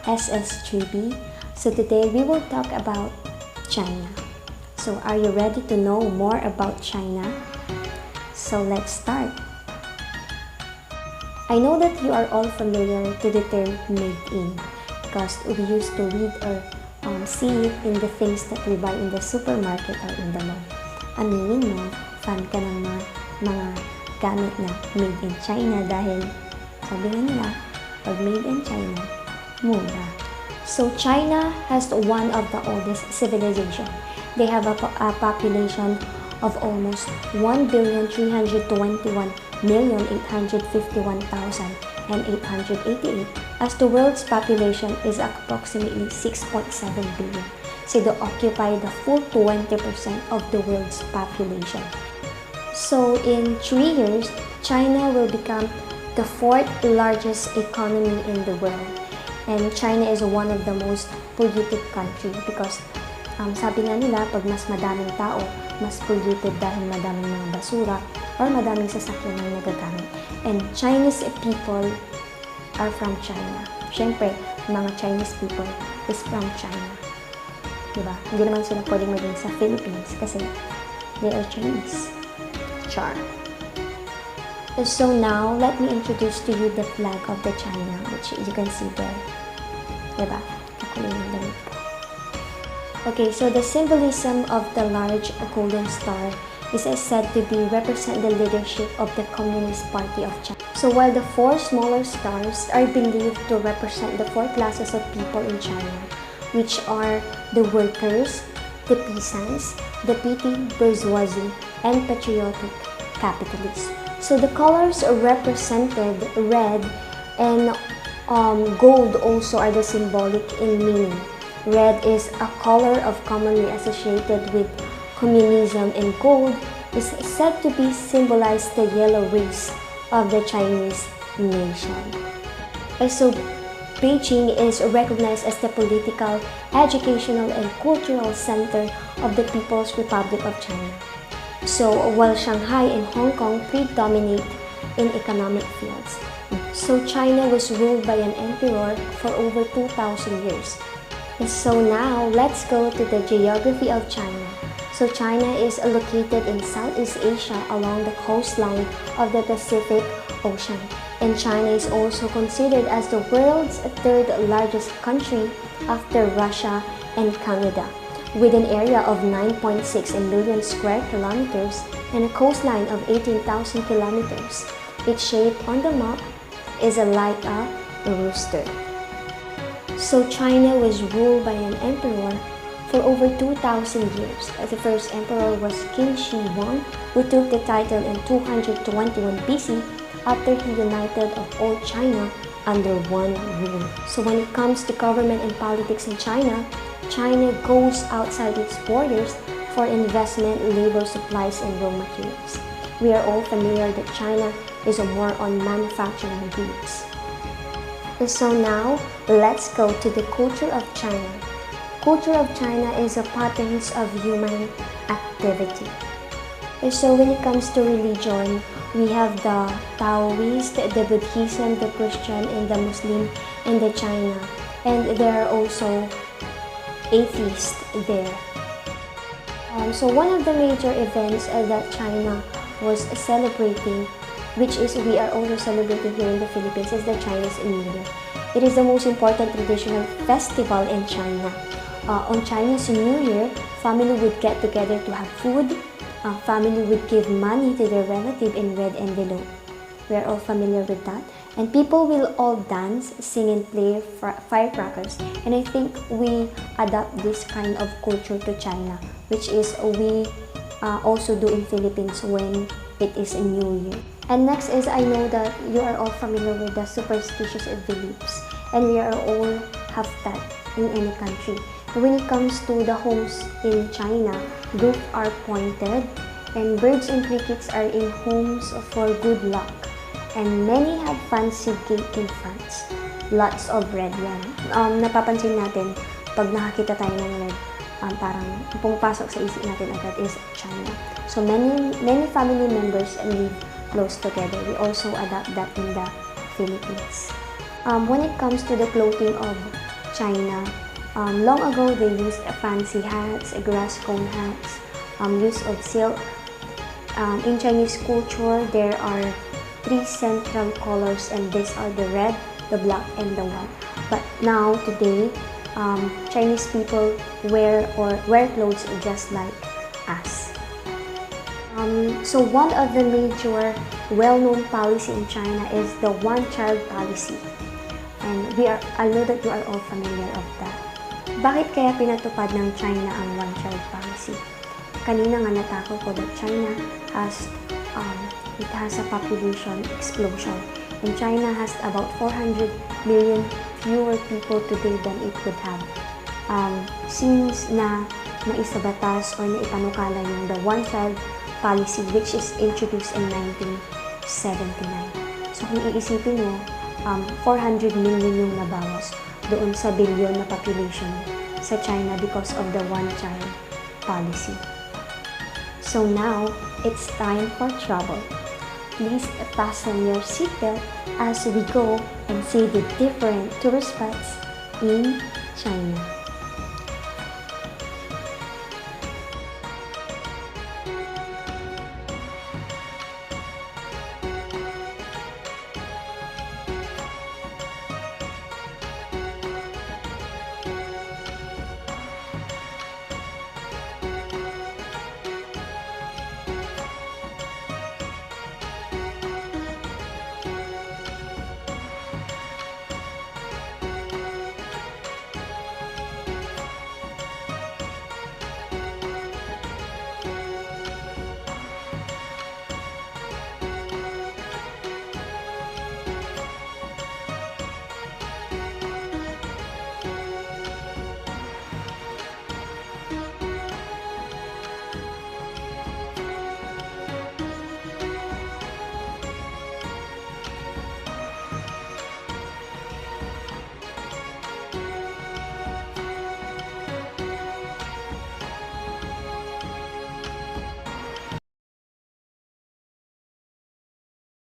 SS3B. So today we will talk about China. So are you ready to know more about China? So let's start. I know that you are all familiar to the term made in because we used to read or see it in the things that we buy in the supermarket or in the mall. Aminin mo, fan ka ng mga gamit na made in China dahil sabi nga nila, pag made in China, mura. So China has one of the oldest civilization. They have a population of almost 1,321,851,888 as the world's population is approximately 6.7 billion. So they occupy the full 20% of the world's population. So in 3 years, China will become the 4th largest economy in the world. And China is one of the most polluted country because sabi nga nila, pag mas madaming tao, mas polluted dahil madaming mga basura or madaming sasakyan na nagagamit. And Chinese people are from China. Siyempre, mga Chinese people is from China. Diba? Hindi naman sila pwedeng maging sa Philippines kasi they are Chinese. Char. So now, let me introduce to you the flag of the China, which you can see there. Diba? Ako yung damit ko. Okay, so the symbolism of the large golden star is said to be represent the leadership of the Communist Party of China. So while the 4 smaller stars are believed to represent the 4 classes of people in China, which are the workers, the peasants, the petty bourgeoisie, and patriotic capitalists. So the colors are represented red and gold also are the symbolic in meaning. Red is a color of commonly associated with communism, and gold is said to be symbolize the yellow race of the Chinese nation. So Beijing is recognized as the political, educational, and cultural center of the People's Republic of China. So while Shanghai and Hong Kong predominate in economic fields. So China was ruled by an emperor for over 2,000 years. So now, let's go to the geography of China. So China is located in Southeast Asia along the coastline of the Pacific Ocean. And China is also considered as the world's 3rd largest country after Russia and Canada, with an area of 9.6 million square kilometers and a coastline of 18,000 kilometers. Its shape on the map is like a rooster. So China was ruled by an emperor for over 2,000 years. The first emperor was Qin Shi Huang, who took the title in 221 BC after he united of all China under one rule. So when it comes to government and politics in China, China goes outside its borders for investment, labor supplies, and raw materials. We are all familiar that China is more on manufacturing goods. So now, let's go to the culture of China. Culture of China is a patterns of human activity. So when it comes to religion, we have the Taoist, the Buddhism, the Christian, and the Muslim in the China. And there are also atheists there. So one of the major events that China was celebrating, which is we are also celebrating here in the Philippines, is the Chinese New Year. It is the most important traditional festival in China. On Chinese New Year, family would get together to have food. Family would give money to their relative in red envelope. We are all familiar with that. And people will all dance, sing, and play firecrackers. And I think we adapt this kind of culture to China, which is we also do in Philippines when it is a New Year. And next is, I know that you are all familiar with the superstitious beliefs, and we are all have that in any country. When it comes to the homes in China, roofs are pointed, and birds and crickets are in homes for good luck. And many have fancy gate in front. Lots of red yan. Napapansin natin, pag nakakita tayo ng red, parang pumapasok sa isip natin agad is China. So many family members live close together. We also adapt that in the Philippines. When it comes to the clothing of China. Long ago, they used fancy hats, grass cone hats, use of silk. In Chinese culture, there are three central colors, and these are the red, the black, and the white. But now, today, Chinese people wear clothes just like us. So one of the major well-known policy in China is the one-child policy. And I know that you are all familiar of that. Bakit kaya pinatupad ng China ang one-child policy? Kanina nga natakot ko that China has a population explosion. And China has about 400 million fewer people today than it could have. Since na naisabatas or naipanukala yung the one-child policy which is introduced in 1979. So kung iisipin mo, 400 million yung nabawas doon sa billion na population sa China because of the one-child policy. So now, it's time for trouble. Please fasten your seatbelt as we go and see the different tourist spots in China.